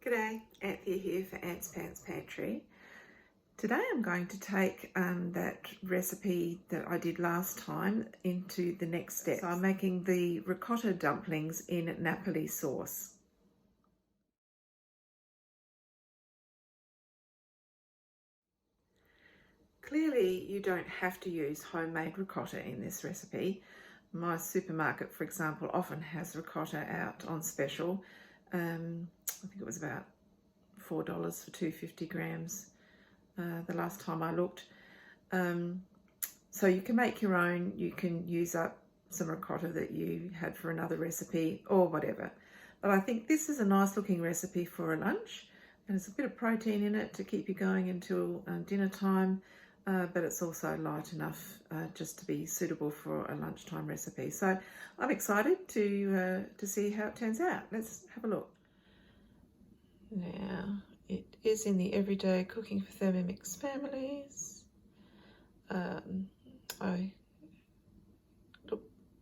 G'day, Anthea here for Ant's Pants Pantry. Today I'm going to take that recipe that I did last time into the next step. So I'm making the ricotta dumplings in Napoli sauce. Clearly you don't have to use homemade ricotta in this recipe. My supermarket, for example, often has ricotta out on special. I think it was about $4 for 250 grams the last time I looked. So you can make your own. You can use up some ricotta that you had for another recipe or whatever. But I think this is a nice looking recipe for a lunch, and there's a bit of protein in it to keep you going until dinner time, but it's also light enough just to be suitable for a lunchtime recipe. So I'm excited to see how it turns out. Let's have a look. Now, it is in the Everyday Cooking for Thermomix Families. I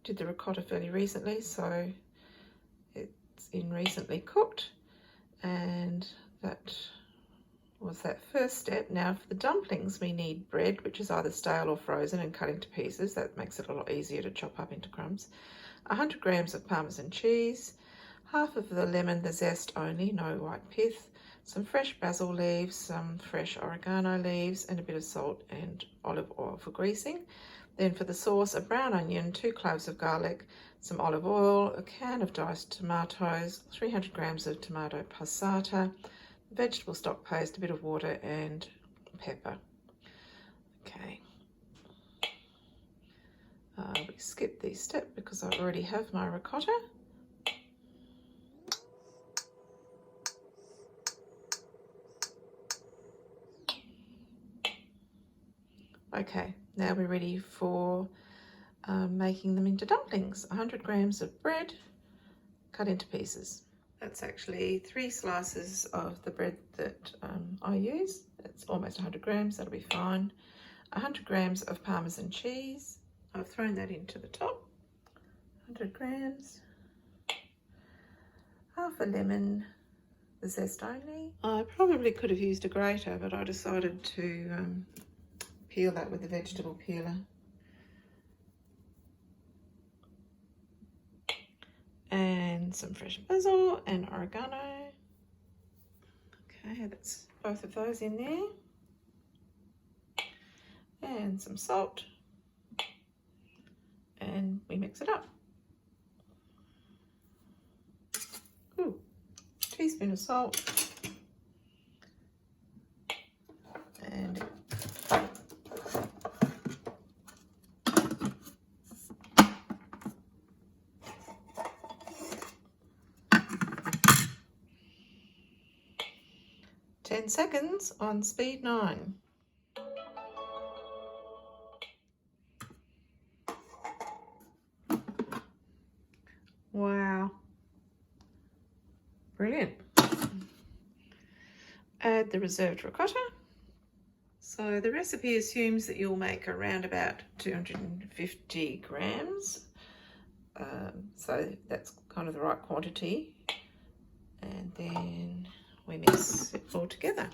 did the ricotta fairly recently, so it's in recently cooked, and that was that first step. Now for the dumplings we need bread, which is either stale or frozen, and cut into pieces. That makes it a lot easier to chop up into crumbs. 100 grams of Parmesan cheese, half of the lemon, the zest only, no white pith, some fresh basil leaves, some fresh oregano leaves, and a bit of salt and olive oil for greasing. Then for the sauce, a brown onion, 2 cloves of garlic, some olive oil, a can of diced tomatoes, 300 grams of tomato passata, vegetable stock paste, a bit of water and pepper. Okay. We skip this step because I already have my ricotta. Okay, now we're ready for making them into dumplings. 100 grams of bread cut into pieces. That's actually 3 slices of the bread that I use. It's almost 100 grams, that'll be fine. 100 grams of Parmesan cheese. I've thrown that into the top. 100 grams. Half a lemon, the zest only. I probably could have used a grater, but I decided to peel that with a vegetable peeler. And some fresh basil and oregano. Okay, that's both of those in there. And some salt. And we mix it up. Ooh, teaspoon of salt. And 10 seconds on speed 9. Wow. Brilliant. Add the reserved ricotta. So the recipe assumes that you'll make around about 250 grams. So that's kind of the right quantity. And then we mix it all together.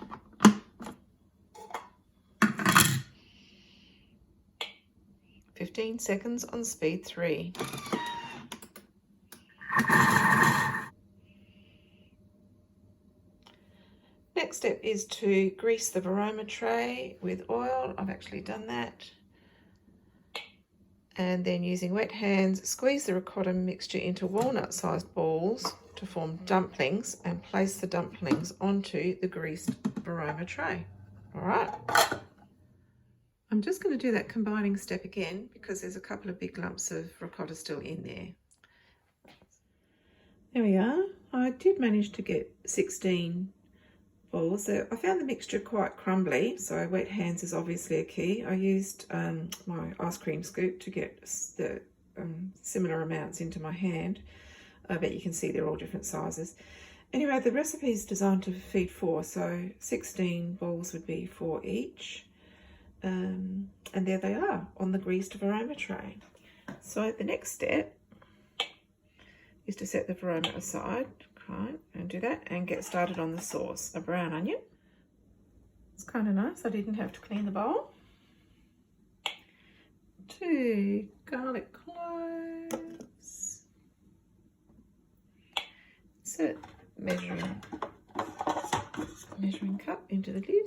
"15 seconds on speed 3. Next step is to grease the varoma tray with oil. I've actually done that. And then using wet hands, squeeze the ricotta mixture into walnut-sized balls to form dumplings, and place the dumplings onto the greased varoma tray. All right. I'm just going to do that combining step again because there's a couple of big lumps of ricotta still in there. There we are. I did manage to get 16 balls. So I found the mixture quite crumbly, so wet hands is obviously a key. I used my ice cream scoop to get the similar amounts into my hand, but you can see they're all different sizes. Anyway, the recipe is designed to feed 4, so 16 balls would be 4 each. And there they are on the greased varoma tray. So the next step is to set the varoma aside, Okay, and do that and get started on the sauce. A brown onion. It's kind of nice. I didn't have to clean the bowl. 2 garlic cloves. Insert measuring cup into the dish.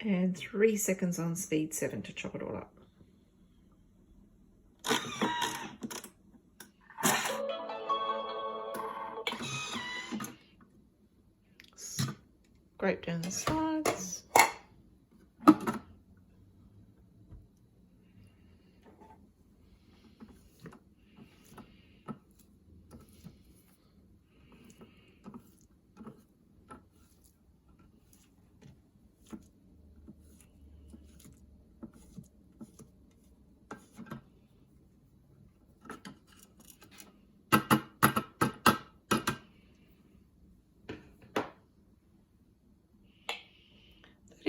And 3 seconds on speed 7 to chop it all up. Scrape down the sides.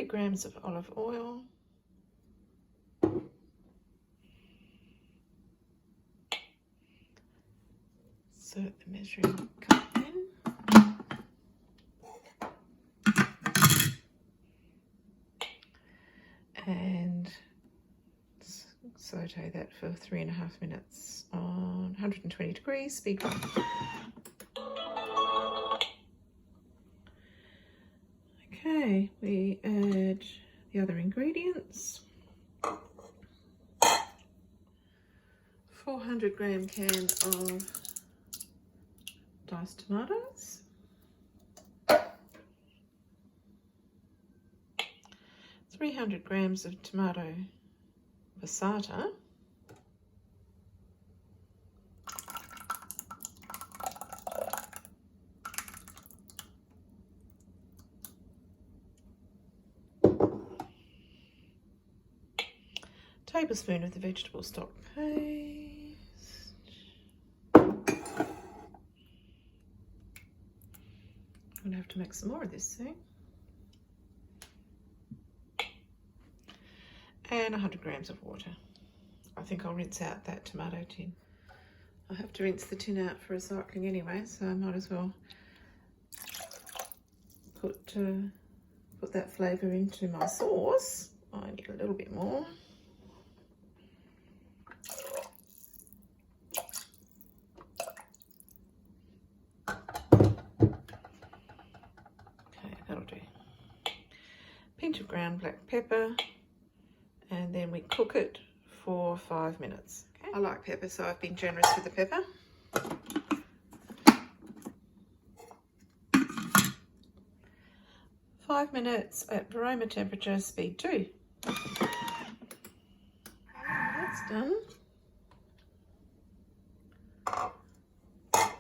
Grams of olive oil, insert the measuring cup in, and saute that for 3.5 minutes on 120 degrees, speed 1. Okay, we add the other ingredients. 400-gram can of diced tomatoes. 300 grams of tomato passata. Tablespoon of the vegetable stock paste. I'm going to have to make some more of this soon. And 100 grams of water. I think I'll rinse out that tomato tin. I'll have to rinse the tin out for recycling anyway, so I might as well put that flavour into my sauce. I need a little bit more. Pinch of ground black pepper, and then we cook it for 5 minutes. Okay. I like pepper, so I've been generous with the pepper. Five minutes at aroma temperature, speed 2. That's done.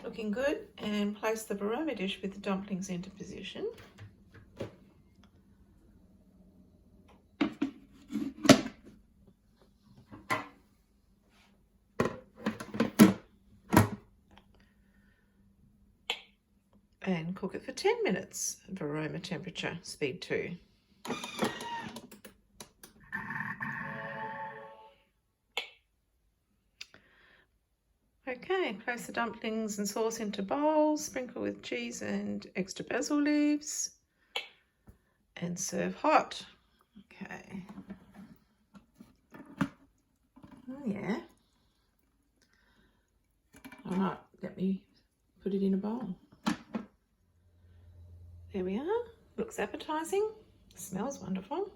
Looking good, and place the aroma dish with the dumplings into position. And cook it for 10 minutes at aroma temperature, speed 2. Okay, place the dumplings and sauce into bowls, sprinkle with cheese and extra basil leaves, and serve hot. Okay. Oh yeah. All right, let me put it in a bowl. There we are. Looks appetizing. Smells wonderful.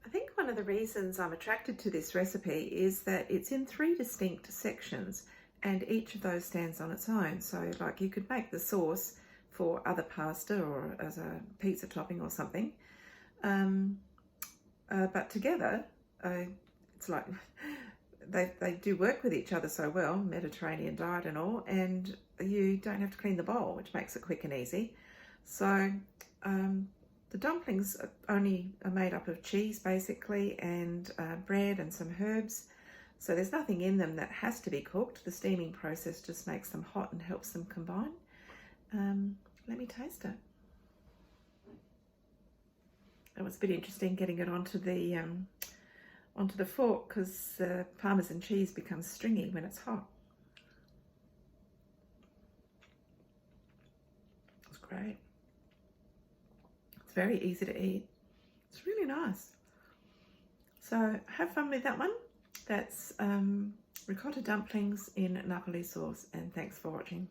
I think one of the reasons I'm attracted to this recipe is that it's in 3 distinct sections, and each of those stands on its own. So like you could make the sauce for other pasta or as a pizza topping or something. But together, it's like they do work with each other so well, Mediterranean diet and all, and you don't have to clean the bowl, which makes it quick and easy. So the dumplings are made up of cheese basically, and bread and some herbs. So there's nothing in them that has to be cooked. The steaming process just makes them hot and helps them combine. Let me taste it. It was a bit interesting getting it onto the onto the fork because the Parmesan cheese becomes stringy when it's hot. It's great. It's very easy to eat. It's really nice. So have fun with that one. That's ricotta dumplings in Napoli sauce, and thanks for watching.